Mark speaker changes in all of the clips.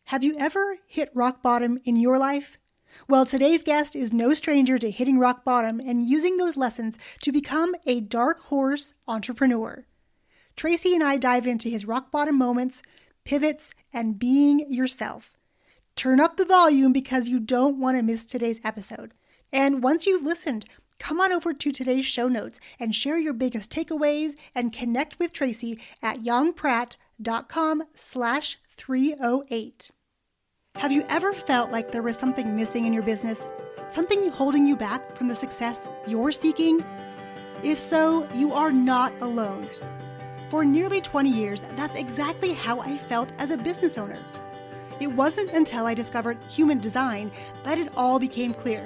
Speaker 1: Have you ever hit rock bottom in your life? Well, today's guest is no stranger to hitting rock bottom and using those lessons to become a dark horse entrepreneur. Tracy and I dive into his rock bottom moments, pivots, and being yourself. Turn up the volume because you don't want to miss today's episode. And once you've listened, come on over to today's show notes and share your biggest takeaways and connect with Tracy at yongpratt.com/308. Have you ever felt like there was something missing in your business? Something holding you back from the success you're seeking? If so, you are not alone. For nearly 20 years, that's exactly how I felt as a business owner. It wasn't until I discovered human design that it all became clear.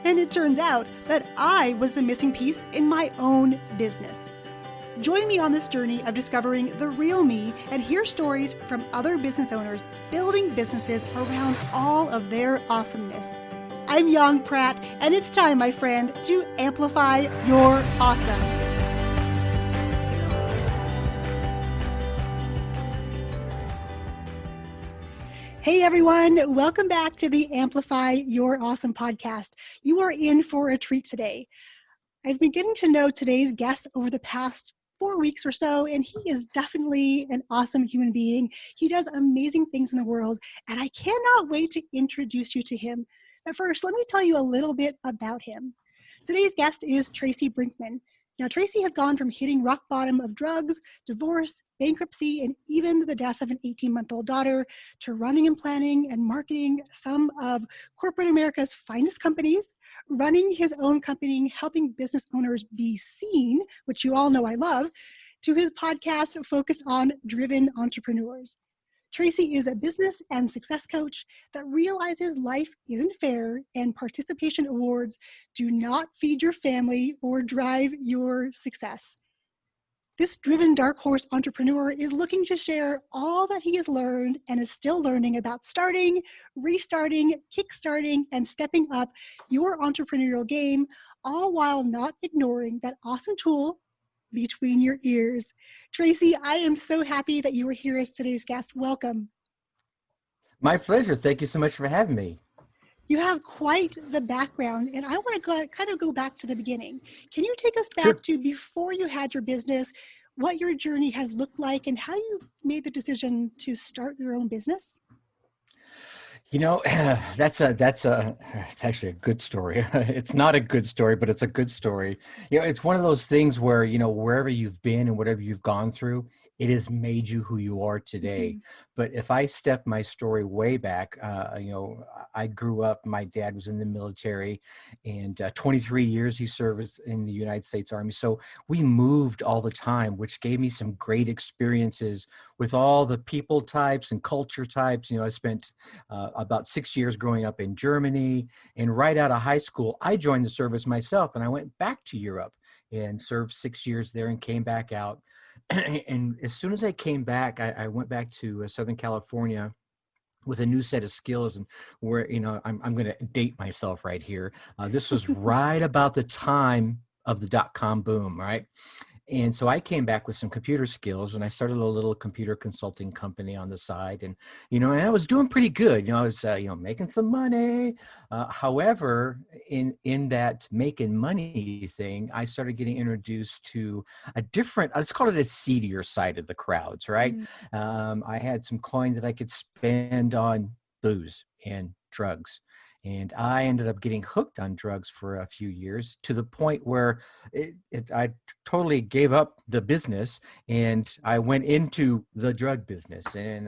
Speaker 1: And it turns out that I was the missing piece in my own business. Join me on this journey of discovering the real me and hear stories from other business owners building businesses around all of their awesomeness. I'm Yong Pratt, and it's time, my friend, to amplify your awesome. Hey everyone, welcome back to the Amplify Your Awesome podcast. You are in for a treat today. I've been getting to know today's guest over the past 4 weeks or so, and he is definitely an awesome human being. He does amazing things in the world, and I cannot wait to introduce you to him. But first, let me tell you a little bit about him. Today's guest is Tracy Brinkman. Now, Tracy has gone from hitting rock bottom of drugs, divorce, bankruptcy, and even the death of an 18-month-old daughter to running and planning and marketing some of corporate America's finest companies, running his own company, helping business owners be seen, which you all know I love, to his podcast focused on driven entrepreneurs. Tracy is a business and success coach that realizes life isn't fair and participation awards do not feed your family or drive your success. This driven dark horse entrepreneur is looking to share all that he has learned and is still learning about starting, restarting, kickstarting, and stepping up your entrepreneurial game, all while not ignoring that awesome tool between your ears. Tracy, I am so happy that you were here as today's guest. Welcome.
Speaker 2: My pleasure. Thank you so much for having me.
Speaker 1: You have quite the background, and I want to go back to the beginning. Can you take us back
Speaker 2: Sure.
Speaker 1: to before you had your business, what your journey has looked like, and how you made the decision to start your own business?
Speaker 2: You know, it's actually a good story. It's not a good story, but it's a good story. It's one of those things where, wherever you've been and whatever you've gone through, it has made you who you are today.
Speaker 1: Mm-hmm.
Speaker 2: But if I step my story way back, I grew up, my dad was in the military, and 23 years he served in the United States Army. So we moved all the time, which gave me some great experiences with all the people types and culture types. I spent about 6 years growing up in Germany, and right out of high school, I joined the service myself, and I went back to Europe and served 6 years there and came back out. And as soon as I came back, I went back to Southern California with a new set of skills, and where, I'm going to date myself right here. This was right about the time of the dot-com boom, right? And so I came back with some computer skills, and I started a little computer consulting company on the side, and and I was doing pretty good. I was making some money. However, in that making money thing, I started getting introduced to a different, let's call it a seedier side of the crowds, right? I had some coin that I could spend on booze and drugs. And I ended up getting hooked on drugs for a few years, to the point where I totally gave up the business and I went into the drug business and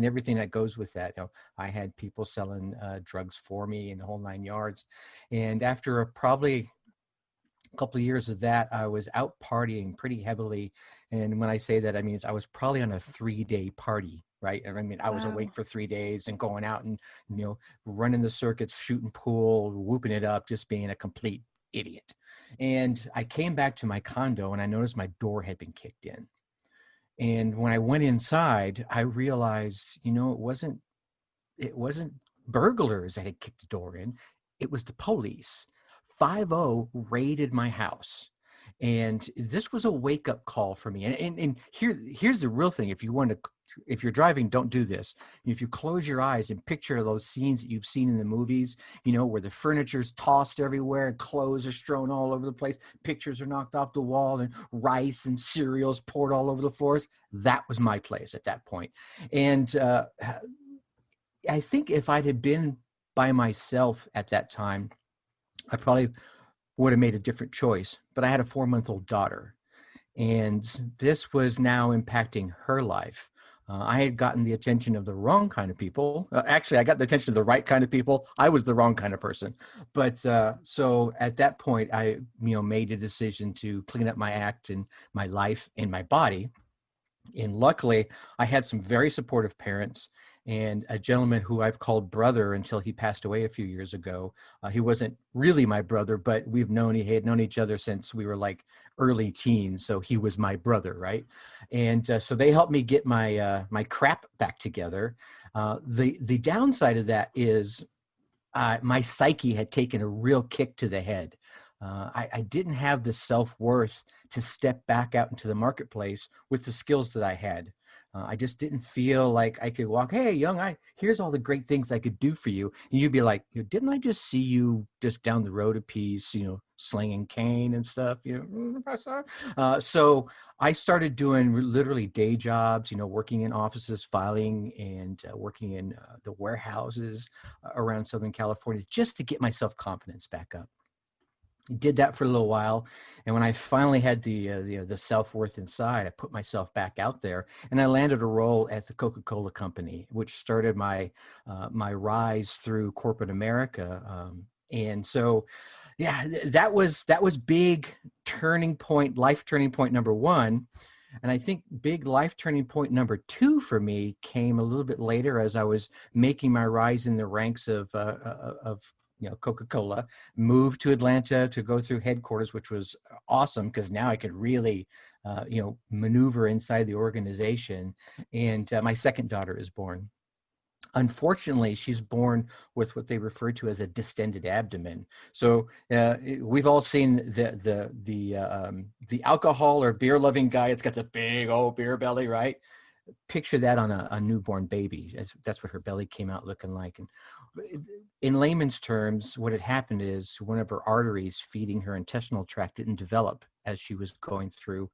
Speaker 2: everything that goes with that. I had people selling drugs for me in the whole 9 yards. And after probably a couple of years of that, I was out partying pretty heavily. And when I say that, I mean, I was probably on a 3-day party. Right. I mean, I was
Speaker 1: Wow.
Speaker 2: awake for 3 days and going out and, running the circuits, shooting pool, whooping it up, just being a complete idiot. And I came back to my condo and I noticed my door had been kicked in. And when I went inside, I realized, it wasn't burglars that had kicked the door in. It was the police. 5-0 raided my house. And this was a wake-up call for me. And here's the real thing. If you're driving, don't do this. If you close your eyes and picture those scenes that you've seen in the movies, where the furniture's tossed everywhere and clothes are strewn all over the place, pictures are knocked off the wall, and rice and cereals poured all over the floors. That was my place at that point. And I think if I'd have been by myself at that time, I probably would have made a different choice. But I had a 4-month-old daughter, and this was now impacting her life. I had gotten the attention of the wrong kind of people. Actually, I got the attention of the right kind of people. I was the wrong kind of person. But so at that point, I made a decision to clean up my act and my life and my body. And luckily, I had some very supportive parents and a gentleman who I've called brother until he passed away a few years ago. He wasn't really my brother, but he had known each other since we were like early teens. So he was my brother, right? And so they helped me get my crap back together. The downside of that is my psyche had taken a real kick to the head. I didn't have the self-worth to step back out into the marketplace with the skills that I had. I just didn't feel like I could walk, hey, Young, here's all the great things I could do for you. And you'd be like, didn't I just see you just down the road a piece, slinging cane and stuff, Professor? So I started doing literally day jobs, working in offices, filing, and working in the warehouses around Southern California just to get my self-confidence back up. Did that for a little while, and when I finally had the self-worth inside, I put myself back out there, and I landed a role at the Coca-Cola Company, which started my rise through corporate America. And so, yeah, that was big turning point, life turning point number one. And I think big life turning point number two for me came a little bit later as I was making my rise in the ranks of Coca-Cola, moved to Atlanta to go through headquarters, which was awesome because now I could really, maneuver inside the organization. And my second daughter is born. Unfortunately, she's born with what they refer to as a distended abdomen. So we've all seen the alcohol or beer loving guy. It's got the big old beer belly, right? Picture that on a newborn baby. That's what her belly came out looking like. And in layman's terms, what had happened is one of her arteries feeding her intestinal tract didn't develop as she was going through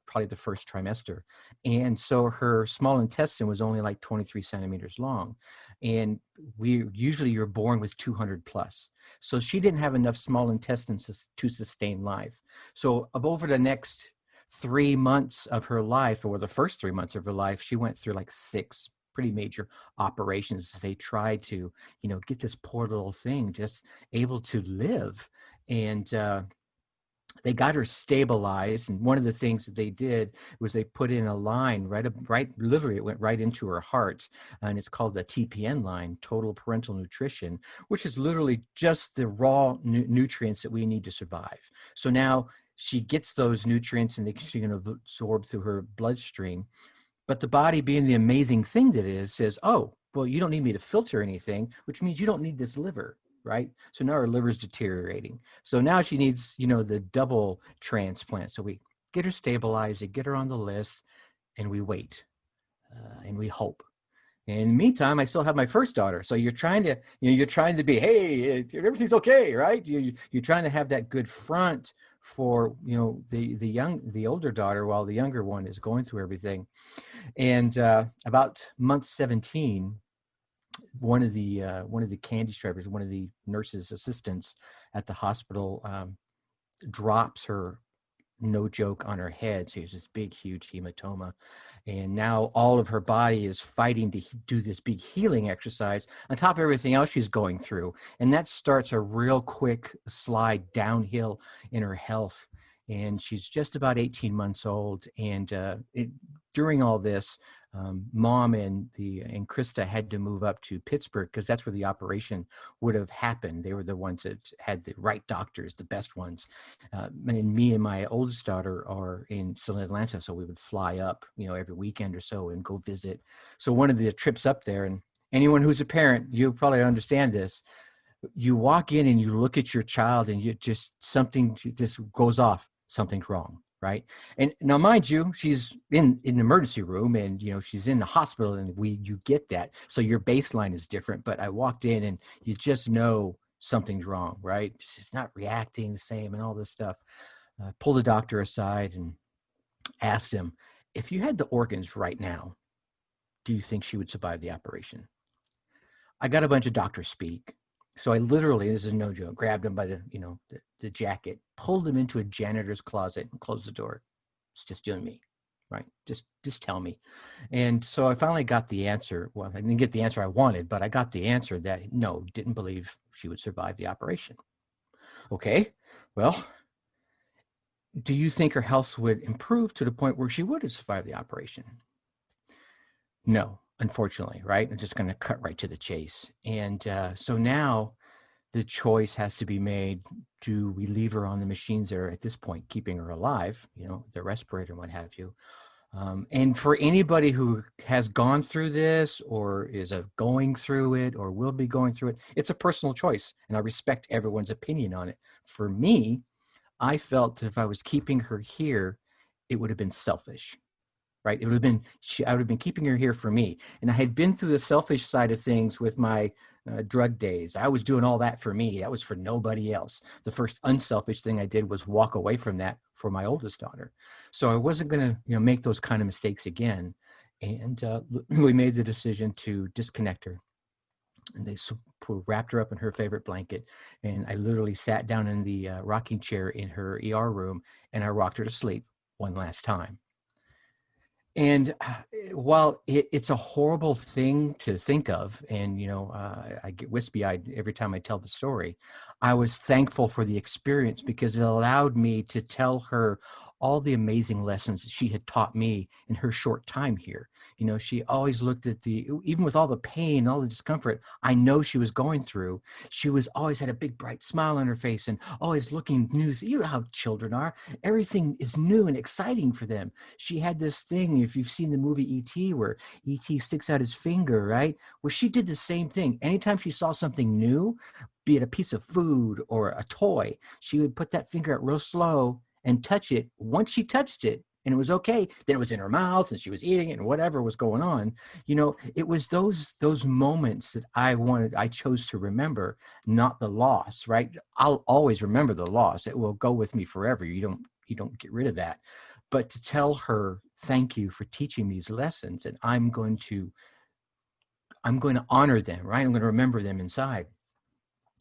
Speaker 2: probably the first trimester. And so her small intestine was only like 23 centimeters long. And you're born with 200 plus. So she didn't have enough small intestines to sustain life. So over the next 3 months of her life, or the first 3 months of her life, she went through like 6 pretty major operations as they tried to, get this poor little thing just able to live. And they got her stabilized. And one of the things that they did was they put in a line right, literally it went right into her heart. And it's called the TPN line, Total Parental Nutrition, which is literally just the raw nutrients that we need to survive. So now she gets those nutrients and she can absorb through her bloodstream. But the body, being the amazing thing that it is, says, oh, well, you don't need me to filter anything, which means you don't need this liver, right? So now her liver's deteriorating. So now she needs, the double transplant. So we get her stabilized, they get her on the list, and we wait and we hope. And in the meantime, I still have my first daughter. So you're trying to be, hey, everything's okay, right? You're trying to have that good front for, the older daughter while the younger one is going through everything. And about month 17, one of the candy strippers, one of the nurse's assistants at the hospital drops her, no joke, on her head. So it's this big, huge hematoma. And now all of her body is fighting to do this big healing exercise on top of everything else she's going through. And that starts a real quick slide downhill in her health. And she's just about 18 months old. And during all this, Mom and Krista had to move up to Pittsburgh because that's where the operation would have happened. They were the ones that had the right doctors, the best ones. And me and my oldest daughter are still in Atlanta, so we would fly up, every weekend or so and go visit. So one of the trips up there, and anyone who's a parent, you probably understand this. You walk in and you look at your child, and something just goes off. something's wrong, right? And now, mind you, she's in the emergency room, and she's in the hospital, and you get that, so your baseline is different. But I walked in, and you just know something's wrong, right? She's not reacting the same, and all this stuff. Pulled the doctor aside and asked him, if you had the organs right now, do you think she would survive the operation? I got a bunch of doctors speak. So I literally, this is no joke, grabbed him by the jacket, pulled him into a janitor's closet and closed the door. It's just you and me, right? Just tell me. And so I finally got the answer. Well, I didn't get the answer I wanted, but I got the answer that no, didn't believe she would survive the operation. Okay, well, do you think her health would improve to the point where she would have survived the operation? No, unfortunately, right? I'm just going to cut right to the chase. And so now the choice has to be made. Do we leave her on the machines that are at this point keeping her alive, the respirator and what have you? And for anybody who has gone through this or is going through it or will be going through it, it's a personal choice. And I respect everyone's opinion on it. For me, I felt if I was keeping her here, it would have been selfish. Right? It would have been, I would have been keeping her here for me. And I had been through the selfish side of things with my drug days. I was doing all that for me. That was for nobody else. The first unselfish thing I did was walk away from that for my oldest daughter. So I wasn't going to, make those kind of mistakes again. And we made the decision to disconnect her. And they wrapped her up in her favorite blanket. And I literally sat down in the rocking chair in her ER room, and I rocked her to sleep one last time. And while it's a horrible thing to think of, and, I get wispy-eyed every time I tell the story, I was thankful for the experience because it allowed me to tell her all the amazing lessons that she had taught me in her short time here. She always looked at even with all the pain, all the discomfort I know she was going through, she was always had a big bright smile on her face and always looking new. You know how children are. Everything is new and exciting for them. She had this thing, if you've seen the movie E.T., where E.T. sticks out his finger, right? Well, she did the same thing. Anytime she saw something new, be it a piece of food or a toy, she would put that finger out real slow and touch it. Once she touched it and it was okay, then it was in her mouth and she was eating it and whatever was going on. It was those moments that I chose to remember, not the loss, right? I'll always remember the loss. It will go with me forever. You don't get rid of that. But to tell her, thank you for teaching these lessons, and I'm going to honor them, right? I'm going to remember them inside.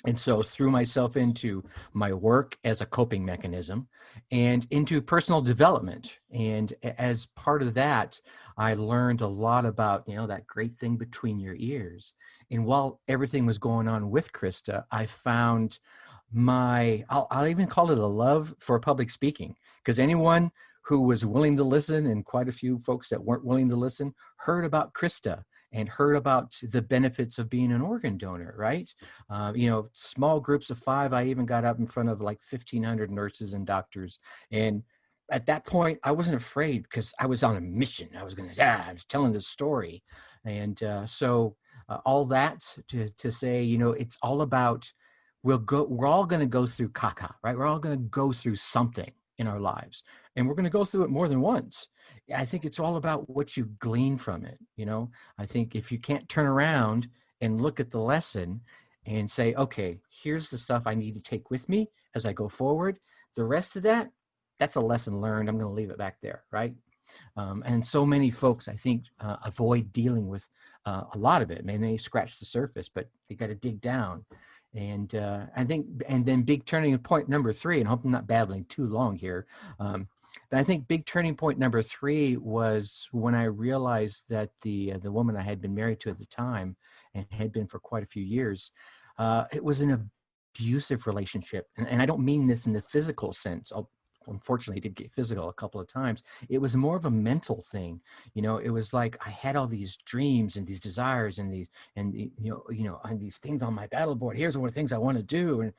Speaker 2: And so threw myself into my work as a coping mechanism and into personal development. And as part of that, I learned a lot about, that great thing between your ears. And while everything was going on with Krista, I found I'll even call it a love for public speaking, because anyone who was willing to listen, and quite a few folks that weren't willing to listen, heard about Krista and heard about the benefits of being an organ donor, right? Small groups of 5, I even got up in front of like 1,500 nurses and doctors. And at that point, I wasn't afraid because I was on a mission. I was telling this story. And so all that to say, it's all about, we're all going to go through caca, right? We're all going to go through something in our lives, and we're going to go through it more than once. I think it's all about what you glean from it. I think if you can't turn around and look at the lesson and say, okay, here's the stuff I need to take with me as I go forward, the rest of that's a lesson learned. I'm going to leave it back there, right? And so many folks, I think, avoid dealing with a lot of it. I mean, they scratch the surface, but they got to dig down. And I think, and then big turning point number 3, and I hope I'm not babbling too long here. But I think big turning point number 3 was when I realized that the woman I had been married to at the time, and had been for quite a few years, it was an abusive relationship. And I don't mean this in the physical sense. Unfortunately, did get physical a couple of times. It was more of a mental thing. It was like I had all these dreams and these desires and these things on my battle board. Here's what things I want to do. And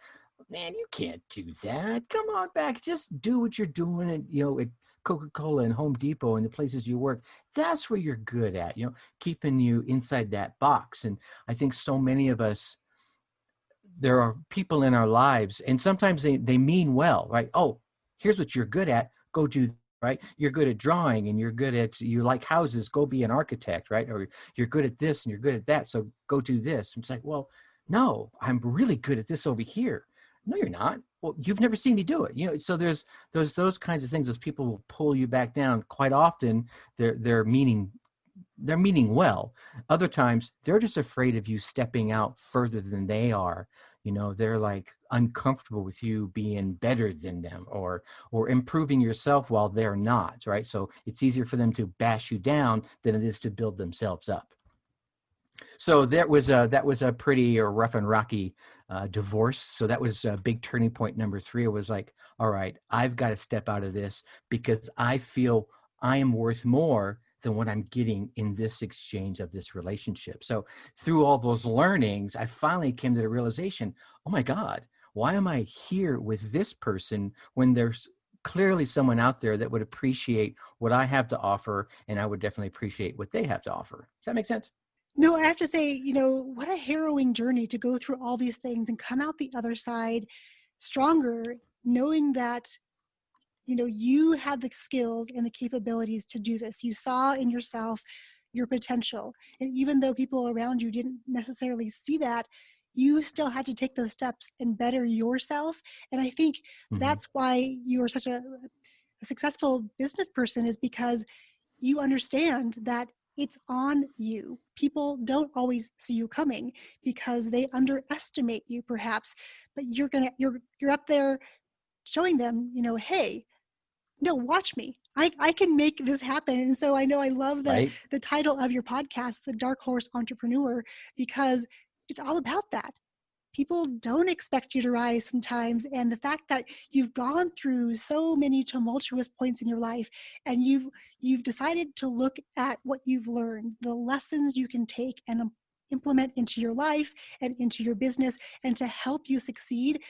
Speaker 2: man, you can't do that. Come on back. Just do what you're doing. And, at Coca-Cola and Home Depot and the places you work, that's where you're good at, keeping you inside that box. And I think so many of us, there are people in our lives, and sometimes they mean well, right? Oh, here's what you're good at, go do, right? You're good at drawing and you like houses, go be an architect, right? Or you're good at this and you're good at that, so go do this. And it's like, well, no, I'm really good at this over here. No, you're not. Well, you've never seen me do it. So there's those kinds of things. Those people will pull you back down. Quite often, they're meaning well. Other times, they're just afraid of you stepping out further than they are. They're like uncomfortable with you being better than them or improving yourself while they're not, right? So it's easier for them to bash you down than it is to build themselves up. So that was a pretty rough and rocky divorce. So that was a big turning point. Number 3, it was like, all right, I've got to step out of this because I feel I am worth more than what I'm getting in this exchange of this relationship. So through all those learnings, I finally came to the realization, oh my God, why am I here with this person when there's clearly someone out there that would appreciate what I have to offer, and I would definitely appreciate what they have to offer. Does that make sense?
Speaker 1: No, I have to say, what a harrowing journey to go through all these things and come out the other side stronger, knowing that, you had the skills and the capabilities to do this. You saw in yourself your potential. And even though people around you didn't necessarily see that, you still had to take those steps and better yourself. And I think
Speaker 2: Mm-hmm.
Speaker 1: that's why you are such a successful business person, is because you understand that it's on you. People don't always see you coming because they underestimate you perhaps, but you're up there showing them, hey, no, watch me. I can make this happen. And so I know I love
Speaker 2: Right.
Speaker 1: the title of your podcast, The Dark Horse Entrepreneur, because it's all about that. People don't expect you to rise sometimes. And the fact that you've gone through so many tumultuous points in your life, and you've decided to look at what you've learned, the lessons you can take and implement into your life and into your business and to help you succeed,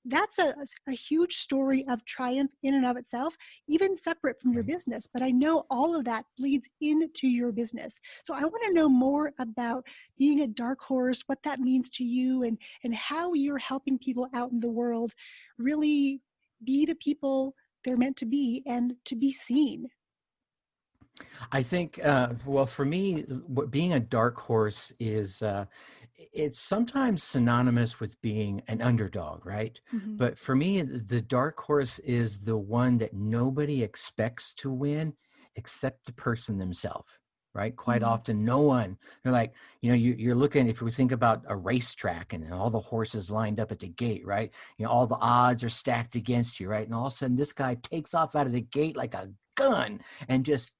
Speaker 1: that's a huge story of triumph in and of itself, even separate from your
Speaker 2: Right.
Speaker 1: business. But I know all of that bleeds into your business. So I want to know more about being a dark horse, what that means to you, and how you're helping people out in the world really be the people they're meant to be and to be seen.
Speaker 2: I think, well, for me, being a dark horse is, it's sometimes synonymous with being an underdog, right?
Speaker 1: Mm-hmm.
Speaker 2: But for me, the dark horse is the one that nobody expects to win except the person themselves, right? Quite
Speaker 1: Mm-hmm.
Speaker 2: often, no one. You're like, you're looking, if we think about a racetrack and all the horses lined up at the gate, right? All the odds are stacked against you, right? And all of a sudden, this guy takes off out of the gate like a gun and just,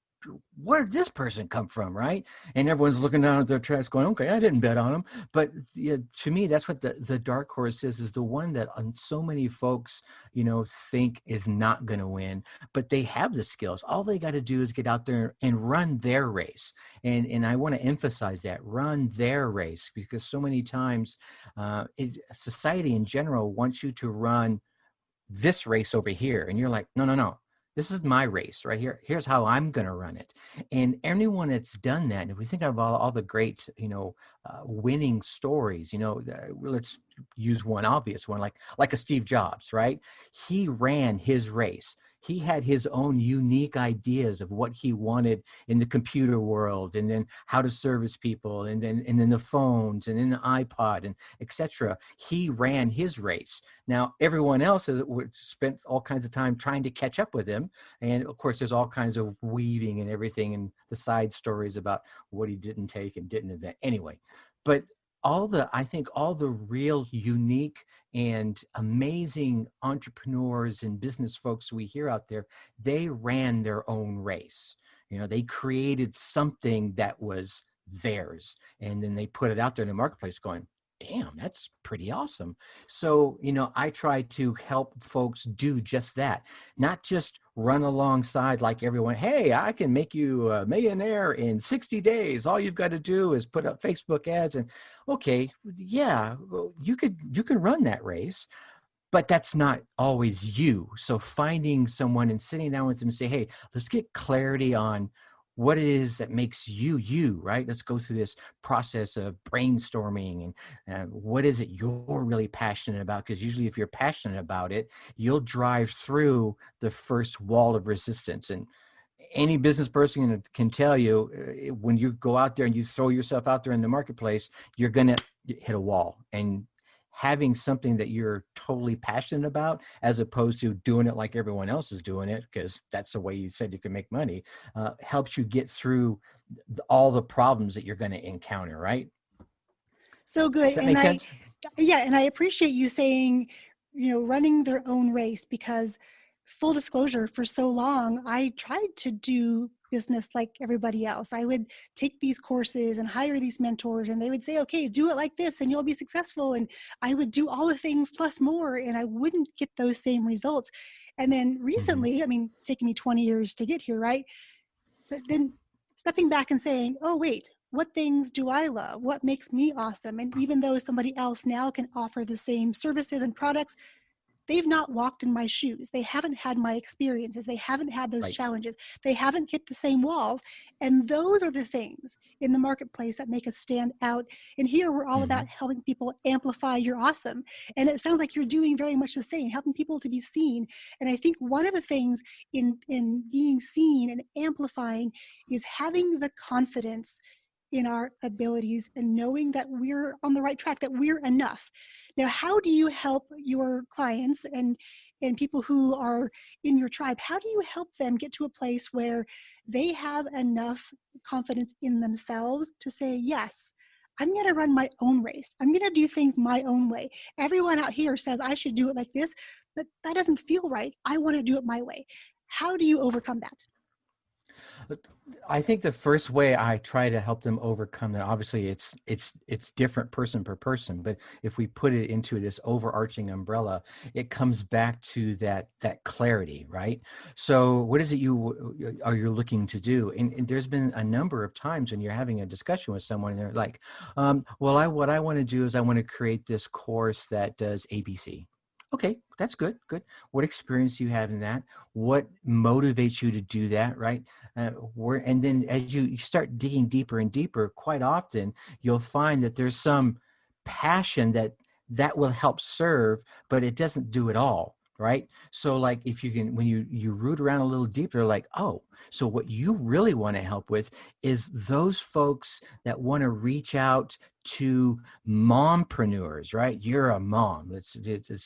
Speaker 2: where did this person come from, right? And everyone's looking down at their tracks going, okay, I didn't bet on him. But yeah, to me, that's what the dark horse is the one that so many folks, think is not going to win, but they have the skills. All they got to do is get out there and run their race. And I want to emphasize that, run their race, because so many times society in general wants you to run this race over here. And you're like, no, no, no. This is my race right here. Here's how I'm going to run it. And anyone that's done that, and if we think of all the great, winning stories, let's use one obvious one, like a Steve Jobs, right? He ran his race. He had his own unique ideas of what he wanted in the computer world, and then how to service people, and then the phones, and then the iPod, and etc. He ran his race. Now, everyone else has spent all kinds of time trying to catch up with him. And of course, there's all kinds of weaving and everything and the side stories about what he didn't take and didn't invent. Anyway, but I think all the real unique and amazing entrepreneurs and business folks we hear out there, they ran their own race. They created something that was theirs, and then they put it out there in the marketplace going, damn, that's pretty awesome. So, I try to help folks do just that, not just run alongside like everyone. Hey, I can make you a millionaire in 60 days. All you've got to do is put up Facebook ads, and okay, yeah, well, you can run that race, but that's not always you. So finding someone and sitting down with them and say, hey, let's get clarity on what it is that makes you, you, right? Let's go through this process of brainstorming and what is it you're really passionate about? Because usually if you're passionate about it, you'll drive through the first wall of resistance. And any business person can tell you when you go out there and you throw yourself out there in the marketplace, you're going to hit a wall. And having something that you're totally passionate about, as opposed to doing it like everyone else is doing it, because that's the way you said you can make money, helps you get through all the problems that you're going to encounter, right?
Speaker 1: So good.
Speaker 2: Does that make sense?
Speaker 1: Yeah, and I appreciate you saying, running their own race, because full disclosure, for so long, I tried to do business like everybody else. I would take these courses and hire these mentors, and they would say, okay, do it like this and you'll be successful. And I would do all the things plus more, and I wouldn't get those same results. And then
Speaker 2: Mm-hmm.
Speaker 1: recently, I mean, it's taken me 20 years to get here, right? But then stepping back and saying, oh, wait, what things do I love? What makes me awesome? And even though somebody else now can offer the same services and products, they've not walked in my shoes. They haven't had my experiences. They haven't had those
Speaker 2: Right.
Speaker 1: challenges. They haven't hit the same walls. And those are the things in the marketplace that make us stand out. And here we're all
Speaker 2: Mm-hmm.
Speaker 1: about helping people amplify your awesome. And it sounds like you're doing very much the same, helping people to be seen. And I think one of the things in being seen and amplifying is having the confidence in our abilities and knowing that we're on the right track, that we're enough. Now, how do you help your clients and people who are in your tribe? How do you help them get to a place where they have enough confidence in themselves to say, yes, I'm going to run my own race. I'm going to do things my own way. Everyone out here says I should do it like this, but that doesn't feel right. I want to do it my way. How do you overcome that?
Speaker 2: I think the first way I try to help them overcome that, obviously it's different person per person, but if we put it into this overarching umbrella, it comes back to that clarity, right? So what is it you're looking to do? And there's been a number of times when you're having a discussion with someone and they're like, well, what I want to do is I want to create this course that does ABC. Okay, that's good. Good. What experience do you have in that? What motivates you to do that, right? And then as you start digging deeper and deeper, quite often you'll find that there's some passion that will help serve, but it doesn't do it all, right? So like if you can, when you root around a little deeper, like, oh, so what you really want to help with is those folks that want to reach out to mompreneurs, right? You're a mom. Let's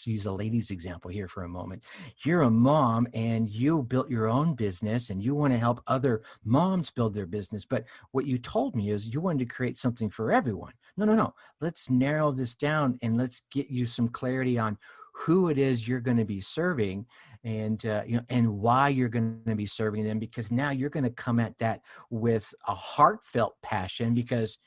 Speaker 2: use a lady's example here for a moment. You're a mom and you built your own business and you want to help other moms build their business. But what you told me is you wanted to create something for everyone. No. Let's narrow this down and let's get you some clarity on who it is you're going to be serving and and why you're going to be serving them, because now you're going to come at that with a heartfelt passion, because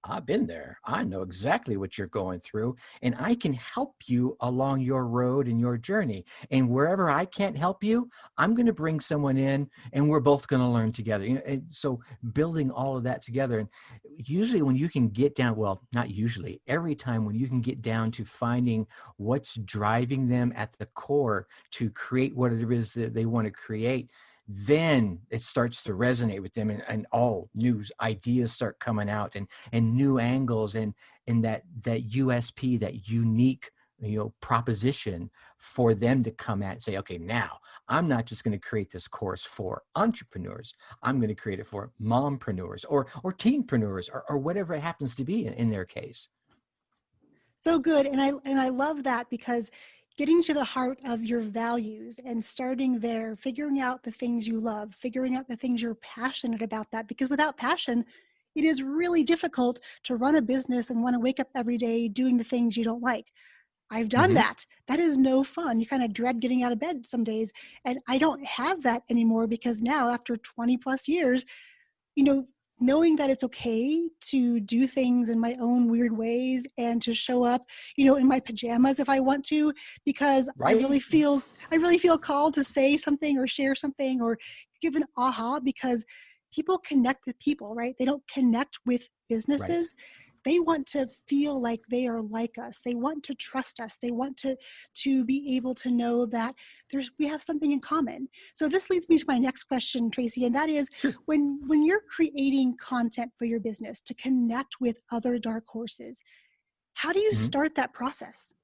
Speaker 2: I've been there. I know exactly what you're going through, and I can help you along your road and your journey. And wherever I can't help you, I'm going to bring someone in, and we're both going to learn together. And so building all of that together, and usually when you can get down, well, not usually, every time when you can get down to finding what's driving them at the core to create what it is that they want to create, then it starts to resonate with them, and all new ideas start coming out, and new angles, and that USP, that unique proposition for them to come at and say, okay, now I'm not just going to create this course for entrepreneurs. I'm going to create it for mompreneurs or teenpreneurs or whatever it happens to be in their case.
Speaker 1: So good. And I love that, because getting to the heart of your values and starting there, figuring out the things you love, figuring out the things you're passionate about, that because without passion, it is really difficult to run a business and want to wake up every day doing the things you don't like. I've done
Speaker 2: Mm-hmm.
Speaker 1: that. That is no fun. You kind of dread getting out of bed some days. And I don't have that anymore, because now after 20 plus years, you know, knowing that it's okay to do things in my own weird ways and to show up, in my pajamas if I want to, because
Speaker 2: Right.
Speaker 1: I really feel called to say something or share something or give an aha, because people connect with people, right? They don't connect with
Speaker 2: Right.
Speaker 1: businesses. they want to feel like they are like us. They want to trust us. They want to be able to know that we have something in common. So this leads me to my next question, Tracy, and that is,
Speaker 2: Sure.
Speaker 1: when you're creating content for your business to connect with other dark horses, how do you
Speaker 2: Mhm.
Speaker 1: start that process?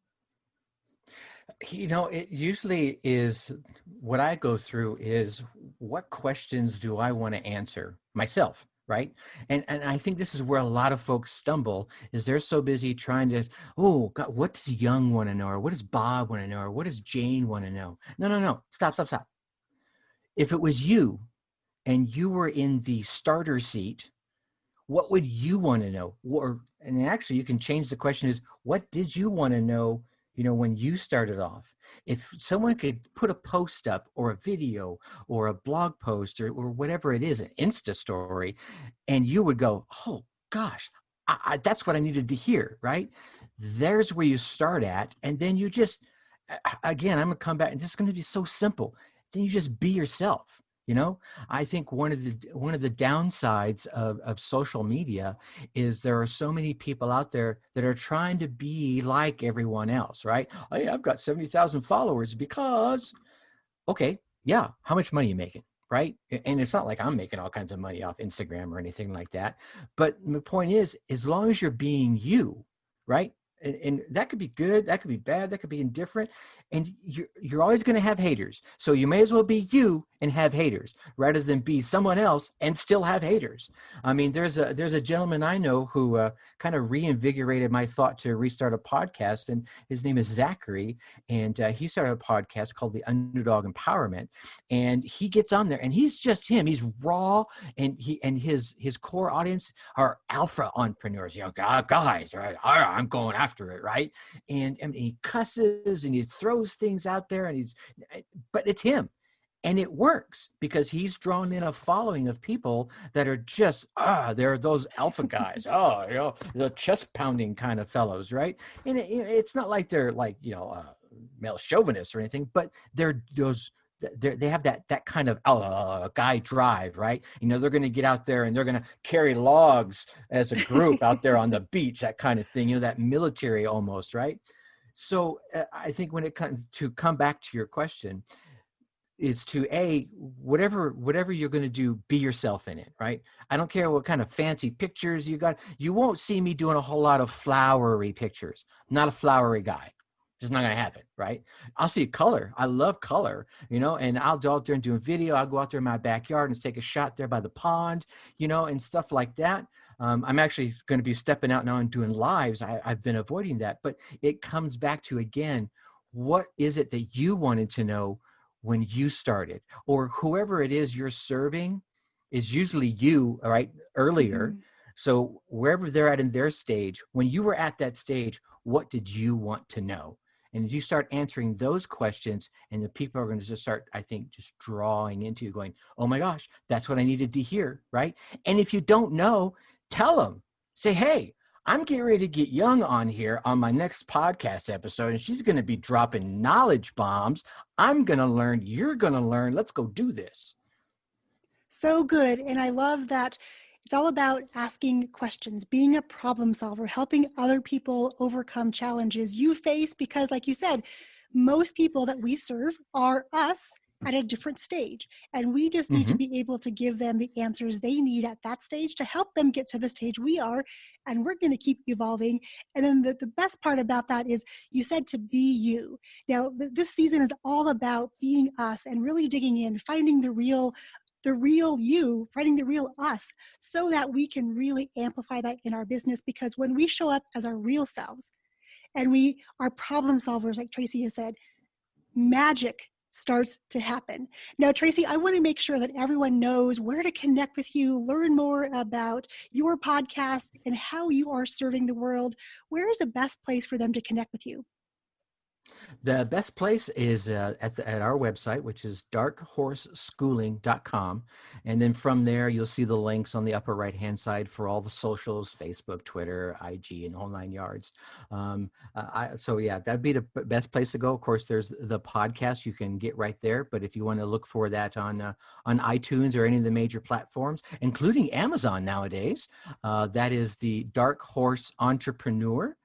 Speaker 2: It usually is what I go through is what questions do I want to answer myself, right? And I think this is where a lot of folks stumble is they're so busy trying to, oh God, what does Young want to know? Or what does Bob want to know? Or what does Jane want to know? No, no, no. Stop, stop, stop. If it was you and you were in the starter seat, what would you want to know? And actually you can change the question is, what did you want to know, when you started off? If someone could put a post up or a video or a blog post or whatever it is, an Insta story, and you would go, oh gosh, that's what I needed to hear, right? There's where you start at. And then you just, again, I'm going to come back and this is going to be so simple. Then you just be yourself. I think one of the downsides of social media is there are so many people out there that are trying to be like everyone else, right? Hey, I've got 70,000 followers because, okay, yeah, how much money are you making, right? And it's not like I'm making all kinds of money off Instagram or anything like that. But the point is, as long as you're being you, right? And that could be good, that could be bad, that could be indifferent, and you're always going to have haters. So you may as well be you and have haters rather than be someone else and still have haters. I mean, there's a gentleman I know who kind of reinvigorated my thought to restart a podcast, and his name is Zachary, and he started a podcast called The Underdog Empowerment, and he gets on there and he's just him. He's raw, and his core audience are alpha entrepreneurs, guys, right? I'm going after it, right? And he cusses and he throws things out there, but it's him. And it works because he's drawn in a following of people that are just, they're those alpha guys. The chest pounding kind of fellows, right? And it's not like they're like, male chauvinists or anything, but they're those, they have that kind of guy drive, right? They're going to get out there and they're going to carry logs as a group out there on the beach, that kind of thing, that military almost, right? So I think when it comes to come back to your question, is to whatever you're going to do, be yourself in it, right? I don't care what kind of fancy pictures you got. You won't see me doing a whole lot of flowery pictures. I'm not a flowery guy. It's not going to happen, right? I'll see color. I love color, and I'll go out there and do a video. I'll go out there in my backyard and take a shot there by the pond, and stuff like that. I'm actually going to be stepping out now and doing lives. I've been avoiding that, but it comes back to, again, what is it that you wanted to know when you started, or whoever it is you're serving is usually you, right? Earlier.
Speaker 1: Mm-hmm.
Speaker 2: So wherever they're at in their stage, when you were at that stage, what did you want to know? And as you start answering those questions, and the people are going to just start, I think, just drawing into you going, oh my gosh, that's what I needed to hear, right? And if you don't know, tell them, say, hey, I'm getting ready to get Young on here on my next podcast episode, and she's going to be dropping knowledge bombs. I'm going to learn. You're going to learn. Let's go do this.
Speaker 1: So good. And I love that it's all about asking questions, being a problem solver, helping other people overcome challenges you face, because like you said, most people that we serve are us at a different stage. And we just need to be able to give them the answers they need at that stage to help them get to the stage we are. And we're going to keep evolving. And then the best part about that is you said to be you. Now, this season is all about being us and really digging in, finding the real you, finding the real us, so that we can really amplify that in our business. Because when we show up as our real selves and we are problem solvers, like Tracy has said, magic starts to happen. Now, Tracy, I want to make sure that everyone knows where to connect with you, learn more about your podcast and how you are serving the world. Where is the best place for them to connect with you?
Speaker 2: The best place is at our website, which is darkhorseschooling.com. And then from there, you'll see the links on the upper right-hand side for all the socials, Facebook, Twitter, IG, and whole nine yards. So yeah, that'd be the best place to go. Of course, there's the podcast you can get right there. But if you want to look for that on iTunes or any of the major platforms, including Amazon nowadays, that is the Dark Horse Entrepreneur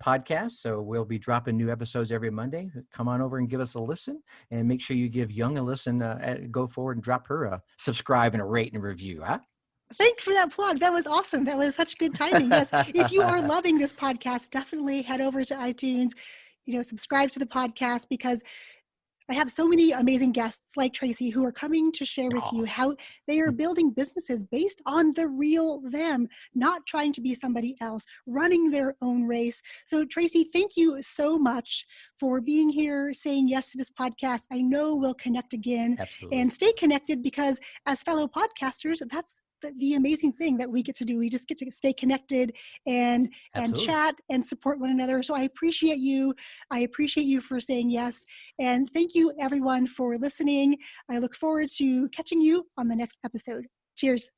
Speaker 2: podcast. So we'll be dropping new episodes every Monday. Come on over and give us a listen, and make sure you give Yong a listen. Go forward and drop her a subscribe and a rate and review. Huh?
Speaker 1: Thanks for that plug. That was awesome. That was such good timing. Yes. If you are loving this podcast, definitely head over to iTunes, subscribe to the podcast, because I have so many amazing guests like Tracy who are coming to share with you how they are building businesses based on the real them, not trying to be somebody else, running their own race. So Tracy, thank you so much for being here, saying yes to this podcast. I know we'll connect again.
Speaker 2: Absolutely.
Speaker 1: And stay connected, because as fellow podcasters, that's the amazing thing that we get to do. We just get to stay connected and chat and support one another. So I appreciate you. I appreciate you for saying yes. And thank you everyone for listening. I look forward to catching you on the next episode. Cheers.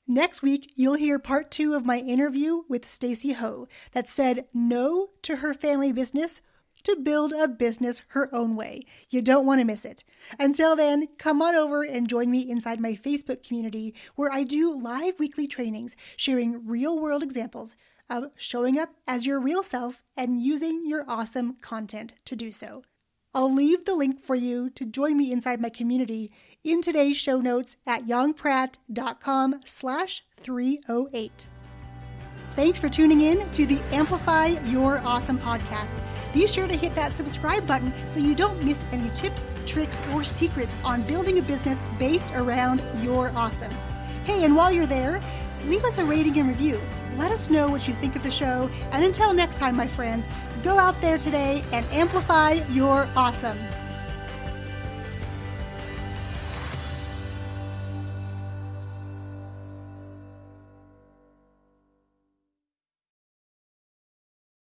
Speaker 1: Next week, you'll hear part 2 of my interview with Stacy Ho that said no to her family business to build a business her own way. You don't want to miss it. Until then, come on over and join me inside my Facebook community, where I do live weekly trainings sharing real-world examples of showing up as your real self and using your awesome content to do so. I'll leave the link for you to join me inside my community in today's show notes at yongpratt.com/308. Thanks for tuning in to the Amplify Your Awesome podcast. Be sure to hit that subscribe button so you don't miss any tips, tricks, or secrets on building a business based around your awesome. Hey, and while you're there, leave us a rating and review. Let us know what you think of the show. And until next time, my friends, go out there today and amplify your awesome.